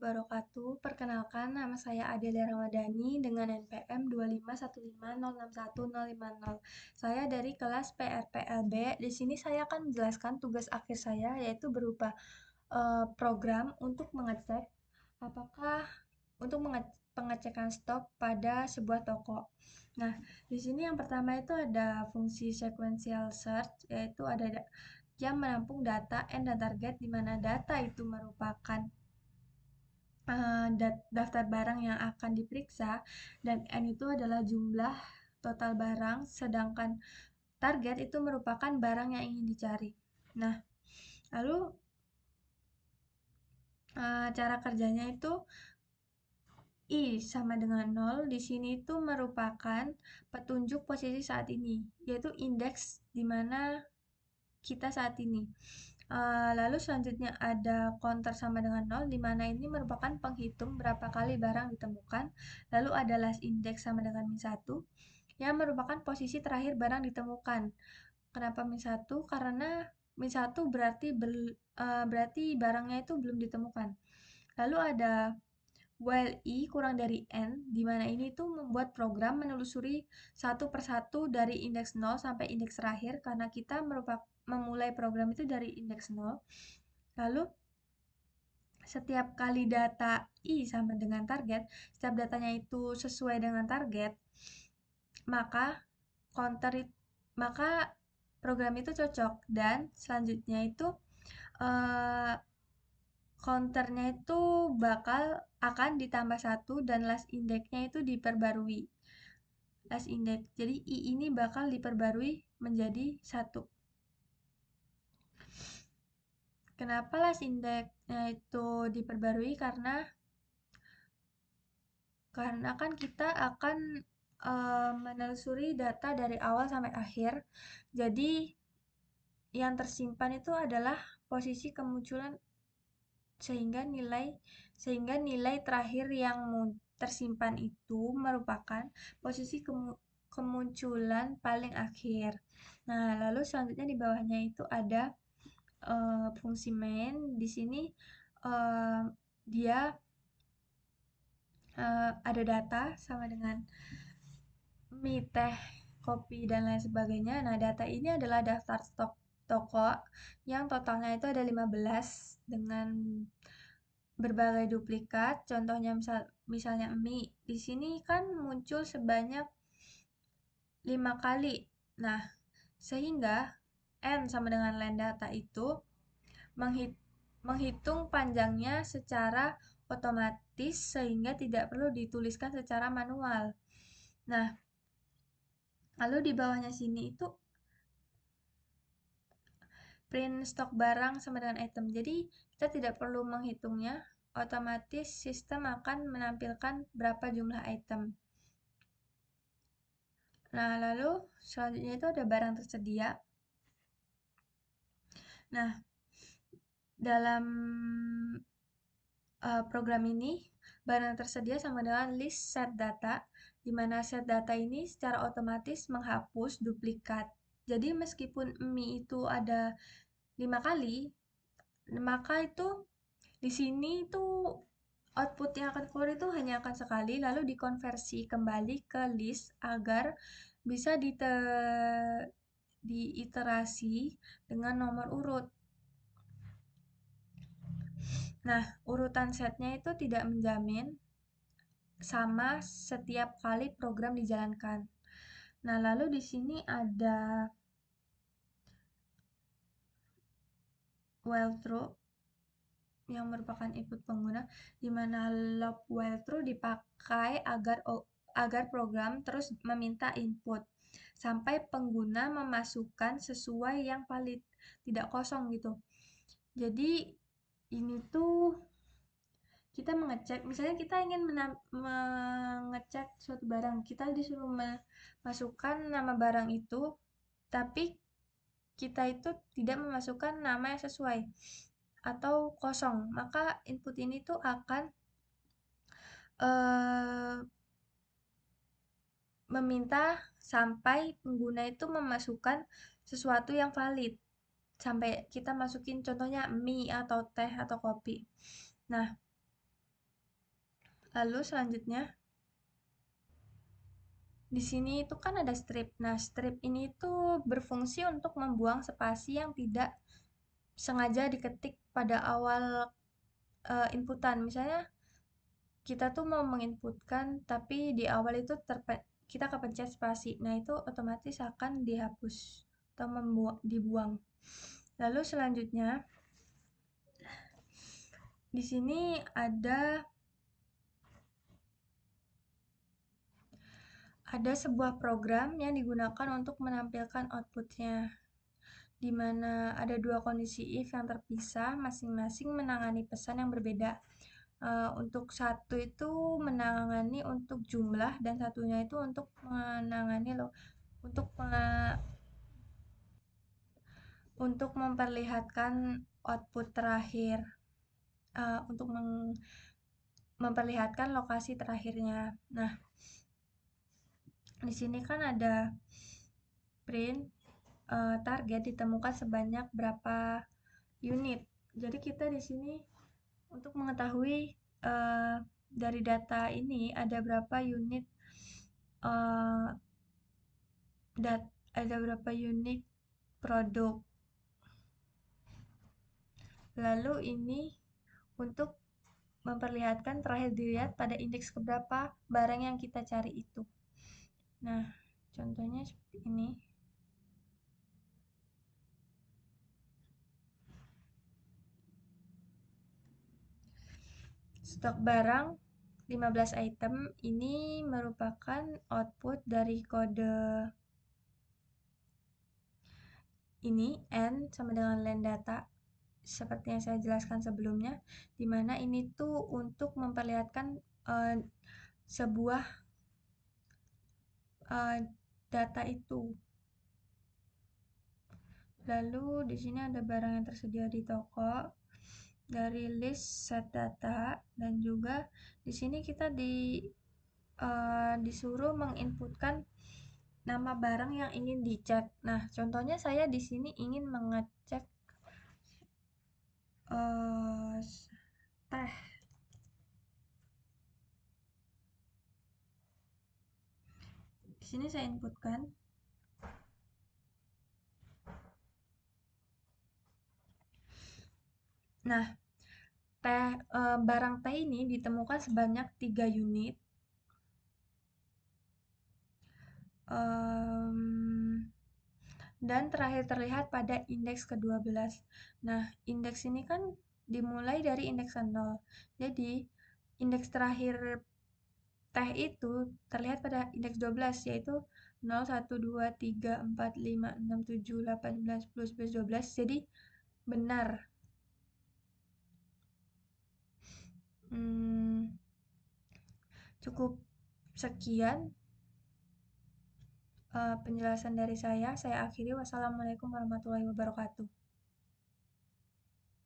wabarakatuh. Perkenalkan, nama saya Adelia Ramadhani dengan NPM 251506150. Saya dari kelas PRPLB. Di sini saya akan menjelaskan tugas akhir saya, yaitu berupa program untuk mengecek apakah pengecekan stok pada sebuah toko. Nah, di sini yang pertama itu ada fungsi sequential search, yaitu ada yang menampung data and dan target, di mana data itu merupakan daftar barang yang akan diperiksa, dan N itu adalah jumlah total barang, sedangkan target itu merupakan barang yang ingin dicari. Nah, lalu cara kerjanya itu I sama dengan 0, di sini itu merupakan petunjuk posisi saat ini, yaitu indeks di mana kita saat ini. Lalu selanjutnya ada counter sama dengan 0, di mana ini merupakan penghitung berapa kali barang ditemukan. Lalu ada last index sama dengan min 1, yang merupakan posisi terakhir barang ditemukan. Kenapa min 1? Karena min 1 berarti barangnya itu belum ditemukan. Lalu ada while I kurang dari N, di mana ini tuh membuat program menelusuri satu persatu dari indeks 0 sampai indeks terakhir, karena kita memulai program itu dari indeks 0. Lalu, setiap kali data I sama dengan target, setiap datanya itu sesuai dengan target, maka maka program itu cocok. Dan selanjutnya itu eh, counternya itu akan ditambah 1 dan last index-nya itu diperbarui. Last index. Jadi I ini bakal diperbarui menjadi 1. Kenapa last index-nya itu diperbarui? Karena kan kita akan menelusuri data dari awal sampai akhir. Jadi yang tersimpan itu adalah posisi kemunculan, sehingga nilai terakhir yang tersimpan itu merupakan posisi kemunculan paling akhir. Nah, lalu selanjutnya di bawahnya itu ada fungsi main. Di sini dia ada data sama dengan mie, teh, kopi, dan lain sebagainya. Nah, data ini adalah daftar stok toko yang totalnya itu ada 15 dengan berbagai duplikat. Contohnya misalnya mie. Di sini kan muncul sebanyak 5 kali. Nah, sehingga N sama dengan len data itu menghitung panjangnya secara otomatis sehingga tidak perlu dituliskan secara manual. Nah, lalu di bawahnya sini itu print stok barang sama dengan item. Jadi, kita tidak perlu menghitungnya, otomatis sistem akan menampilkan berapa jumlah item. Nah, lalu selanjutnya itu ada barang tersedia. Nah, dalam program ini, barang tersedia sama dengan list set data, di mana set data ini secara otomatis menghapus duplikat. Jadi meskipun mie itu ada 5 kali, maka itu di sini tuh output yang akan keluar itu hanya akan sekali, lalu dikonversi kembali ke list agar bisa diiterasi dengan nomor urut. Nah, urutan setnya itu tidak menjamin sama setiap kali program dijalankan. Nah, lalu di sini ada while true yang merupakan input pengguna, di mana loop while true dipakai agar program terus meminta input sampai pengguna memasukkan sesuai yang valid, tidak kosong gitu. Jadi ini tuh kita mengecek, misalnya kita ingin mengecek suatu barang, kita disuruh memasukkan nama barang itu, tapi kita itu tidak memasukkan nama yang sesuai atau kosong, maka input ini tuh akan meminta sampai pengguna itu memasukkan sesuatu yang valid, sampai kita masukin contohnya mie atau teh atau kopi. Nah, Lalu selanjutnya di sini itu kan ada strip. Nah, strip ini tuh berfungsi untuk membuang spasi yang tidak sengaja diketik pada awal inputan. Misalnya kita tuh mau menginputkan tapi di awal itu kita kepencet spasi. Nah, itu otomatis akan dihapus atau dibuang. Lalu selanjutnya di sini ada sebuah program yang digunakan untuk menampilkan outputnya, di mana ada dua kondisi if yang terpisah, masing-masing menangani pesan yang berbeda. Untuk satu itu menangani untuk jumlah dan satunya itu untuk menangani untuk memperlihatkan output terakhir, untuk memperlihatkan lokasi terakhirnya. Nah, di sini kan ada print target ditemukan sebanyak berapa unit. Jadi kita di sini untuk mengetahui dari data ini ada berapa unit uh, ada berapa unit produk. Lalu ini untuk memperlihatkan terakhir dilihat pada indeks keberapa barang yang kita cari itu. Nah, contohnya seperti ini. Stok barang 15 item ini merupakan output dari kode ini N sama dengan len data seperti yang saya jelaskan sebelumnya, di mana ini tuh untuk memperlihatkan sebuah data itu. Lalu di sini ada barang yang tersedia di toko dari list set data, dan juga di sini kita disuruh menginputkan nama barang yang ingin dicek. Nah, contohnya saya di sini ingin mengecek teh. Di sini saya inputkan. Nah, barang teh ini ditemukan sebanyak 3 unit. Dan terakhir terlihat pada indeks ke-12. Nah, indeks ini kan dimulai dari indeks 0. Jadi, indeks terakhir teh itu terlihat pada indeks 12, yaitu 0, 1, 2, 3, 4, 5, 6, 7, 8, 9, 10, 11, 12. Jadi, benar. Cukup sekian penjelasan dari saya. Saya akhiri. Wassalamualaikum warahmatullahi wabarakatuh.